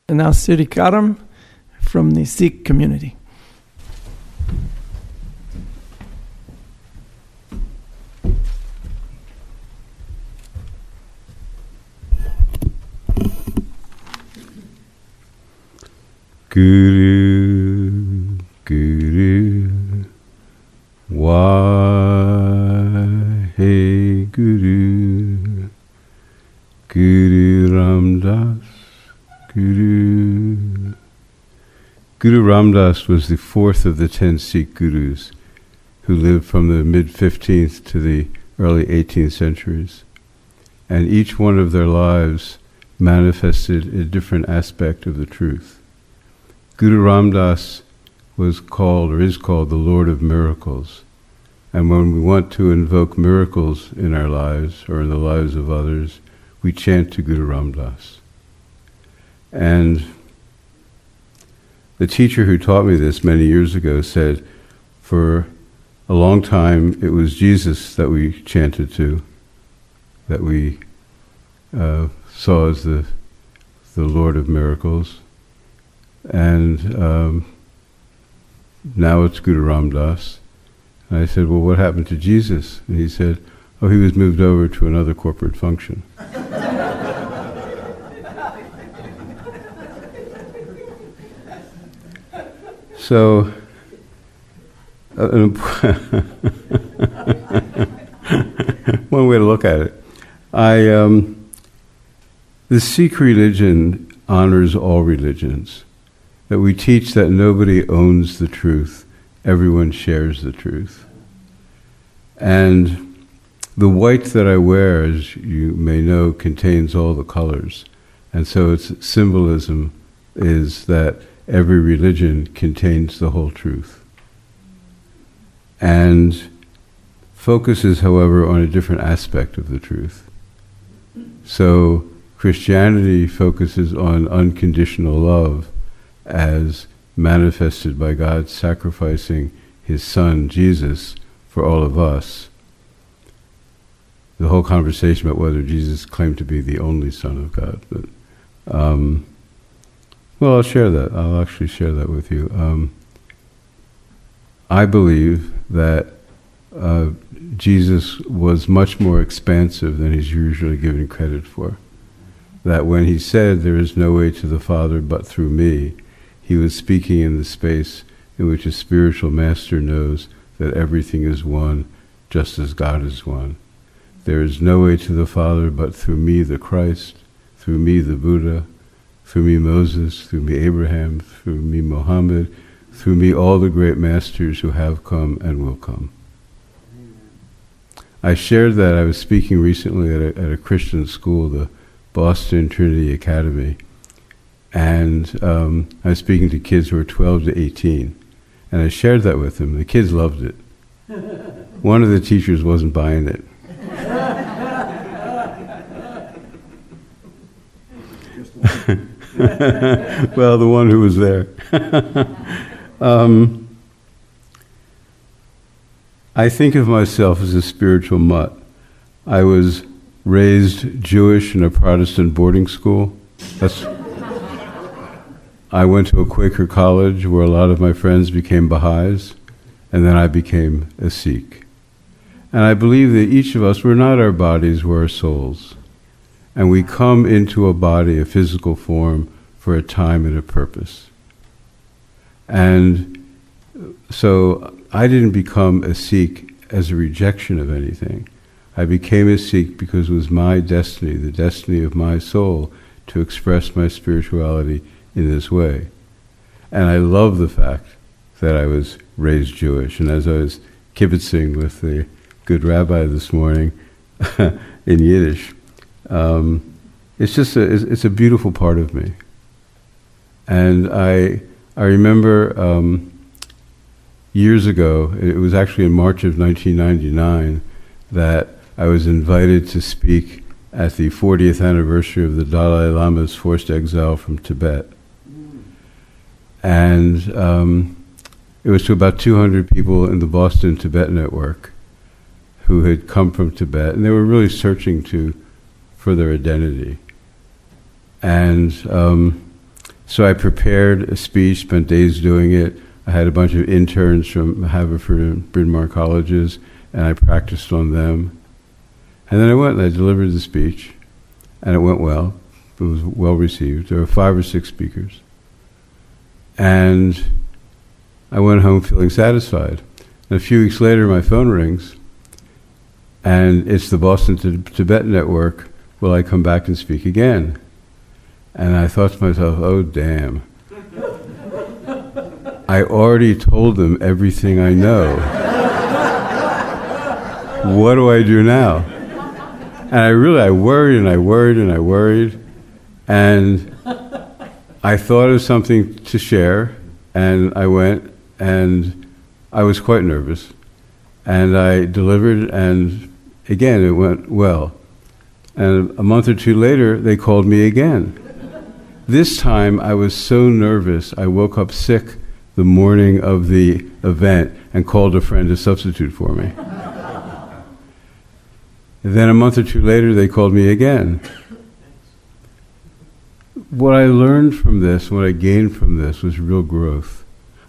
And now Siri Karm from the Sikh community. Guru, Guru, Waheguru, Guru Ramdas, Guru. Guru Ramdas was the fourth of the 10 Sikh gurus who lived from the mid-15th to the early 18th centuries. And each one of their lives manifested a different aspect of the truth. Guru Ramdas was called, or is called, the Lord of Miracles. And when we want to invoke miracles in our lives, or in the lives of others, we chant to Guru Ramdas. And the teacher who taught me this many years ago said, for a long time it was Jesus that we chanted to, that we saw as the Lord of Miracles. And now it's Guru Ramdas. And I said, well, what happened to Jesus? And he said, oh, he was moved over to another corporate function. So, one way to look at it. The Sikh religion honors all religions. That we teach that nobody owns the truth, everyone shares the truth. And the white that I wear, as you may know, contains all the colors. And so its symbolism is that every religion contains the whole truth. And focuses, however, on a different aspect of the truth. So Christianity focuses on unconditional love, as manifested by God sacrificing his son, Jesus, for all of us. The whole conversation about whether Jesus claimed to be the only Son of God. But, well, I'll share that. I'll actually share that with you. I believe that Jesus was much more expansive than he's usually given credit for. That when he said, there is no way to the Father but through me, he was speaking in the space in which a spiritual master knows that everything is one, just as God is one. There is no way to the Father but through me, the Christ, through me, the Buddha, through me, Moses, through me, Abraham, through me, Muhammad, through me, all the great masters who have come and will come. I shared that. I was speaking recently at a Christian school, the Boston Trinity Academy. And I was speaking to kids who were 12 to 18. And I shared that with them. The kids loved it. One of the teachers wasn't buying it. Well, the one who was there. I think of myself as a spiritual mutt. I was raised Jewish in a Protestant boarding school. I went to a Quaker college where a lot of my friends became Baha'is, and then I became a Sikh. And I believe that each of us, we're not our bodies, we're our souls. And we come into a body, a physical form, for a time and a purpose. And so I didn't become a Sikh as a rejection of anything. I became a Sikh because it was my destiny, the destiny of my soul, to express my spirituality in this way. And I love the fact that I was raised Jewish. And as I was kibitzing with the good rabbi this morning in Yiddish, it's just it's a beautiful part of me. And I remember years ago, it was actually in March of 1999, that I was invited to speak at the 40th anniversary of the Dalai Lama's forced exile from Tibet. And it was to about 200 people in the Boston Tibet Network who had come from Tibet, and they were really searching for their identity. And So I prepared a speech, spent days doing it. I had a bunch of interns from Haverford and Bryn Mawr colleges, and I practiced on them. And then I went and I delivered the speech, and it went well. It was well received. There were 5 or 6 speakers. And I went home feeling satisfied. And a few weeks later, my phone rings, and it's the Boston Tibet Network. Will I come back and speak again? And I thought to myself, oh, damn. I already told them everything I know. What do I do now? And I worried and I worried and I worried. And I thought of something to share, and I went, and I was quite nervous. And I delivered, and again, it went well. And a month or 2 later, they called me again. This time, I was so nervous, I woke up sick the morning of the event and called a friend to substitute for me. Then a month or 2 later, they called me again. What I learned from this, what I gained from this, was real growth.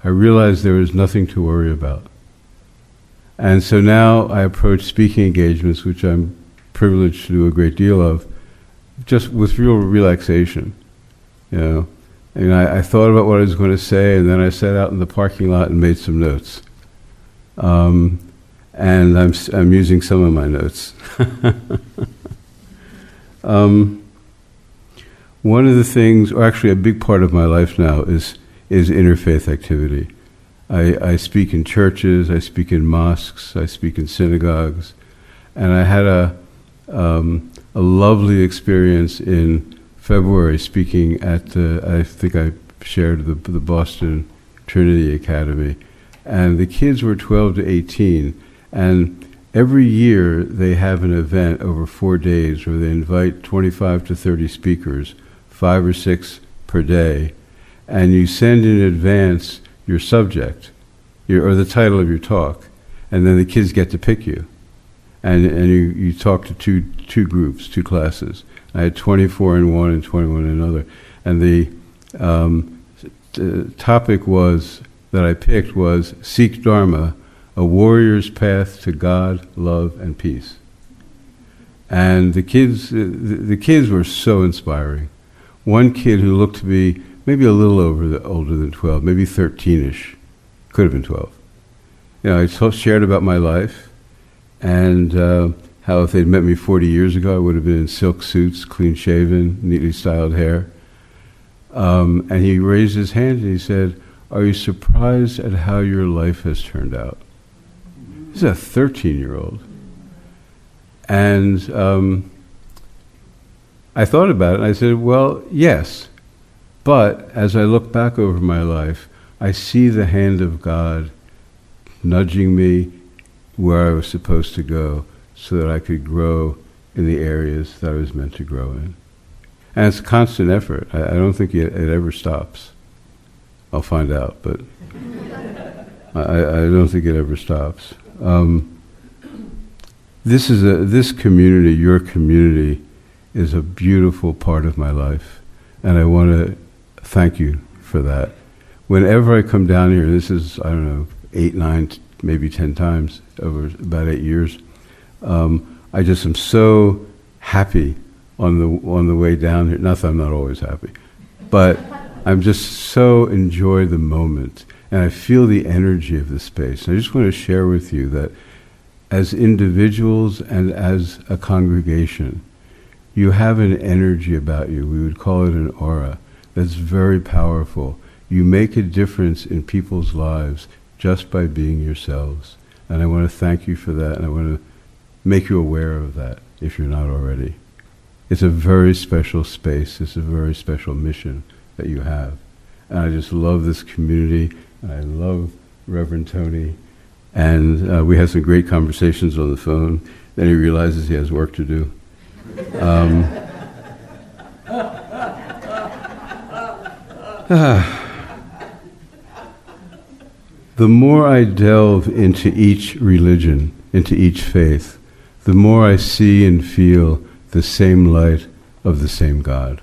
I realized there was nothing to worry about. And so now I approach speaking engagements, which I'm privileged to do a great deal of, just with real relaxation. You know, and I thought about what I was going to say, and then I sat out in the parking lot and made some notes. And I'm using some of my notes. One of the things, or actually a big part of my life now, is interfaith activity. I speak in churches, I speak in mosques, I speak in synagogues, and I had a lovely experience in February speaking at I think I shared the Boston Trinity Academy, and the kids were 12 to 18, and every year they have an event over 4 days where they invite 25 to 30 speakers, 5 or 6 per day, and you send in advance your subject, or the title of your talk, and then the kids get to pick you. And you talk to two groups, 2 classes. I had 24 in one and 21 in another. And the topic that I picked was Seek Dharma, a warrior's path to God, love, and peace. And the kids were so inspiring. One kid who looked to be maybe a little older than 12, maybe 13-ish, could have been 12. You know, I shared about my life, and how if they'd met me 40 years ago, I would have been in silk suits, clean-shaven, neatly styled hair. And he raised his hand and he said, "Are you surprised at how your life has turned out?" He's a 13-year-old. And I thought about it, and I said, well, yes. But as I look back over my life, I see the hand of God nudging me where I was supposed to go so that I could grow in the areas that I was meant to grow in. And it's a constant effort. I don't think it ever stops. I'll find out, but I don't think it ever stops. This community, your community, is a beautiful part of my life, and I want to thank you for that. Whenever I come down here, this is, I don't know, 8, 9, maybe 10 times over about 8 years, I just am so happy on the way down here. Not that I'm not always happy, but I'm just so enjoy the moment, and I feel the energy of the space. And I just want to share with you that as individuals and as a congregation, you have an energy about you. We would call it an aura that's very powerful. You make a difference in people's lives just by being yourselves. And I want to thank you for that, and I want to make you aware of that if you're not already. It's a very special space. It's a very special mission that you have. And I just love this community, and I love Reverend Tony. And we had some great conversations on the phone. Then he realizes he has work to do. The more I delve into each religion, into each faith, the more I see and feel the same light of the same God.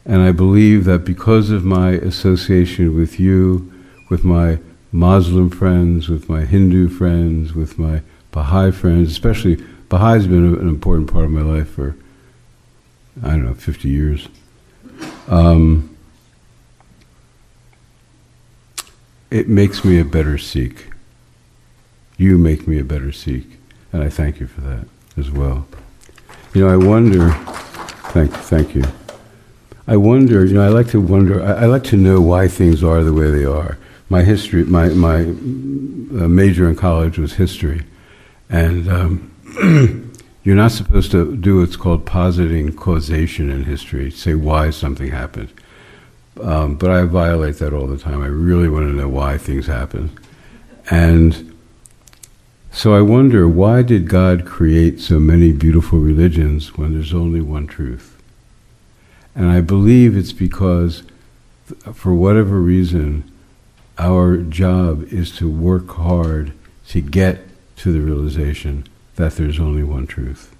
And I believe that because of my association with you, with my Muslim friends, with my Hindu friends, with my Baha'i friends, especially Baha'i's been an important part of my life for, 50 years. It makes me a better Sikh. You make me a better Sikh, and I thank you for that as well. I wonder, thank you. I wonder, I like to wonder, I like to know why things are the way they are. My history, my major in college was history, and you're not supposed to do what's called positing causation in history, say why something happened. But I violate that all the time. I really want to know why things happen. And so I wonder, why did God create so many beautiful religions when there's only one truth? And I believe it's because, for whatever reason, our job is to work hard to get to the realization that there's only one truth.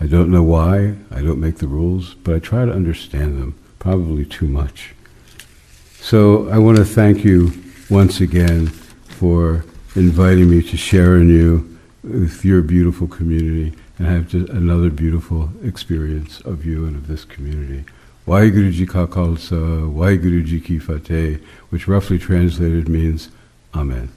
I don't know why, I don't make the rules, but I try to understand them, probably too much. So I want to thank you once again for inviting me to share in you with your beautiful community and have just another beautiful experience of you and of this community. Waheguru Ji Ka Khalsa, Waheguru Ji Ki Fateh, which roughly translated means Amen.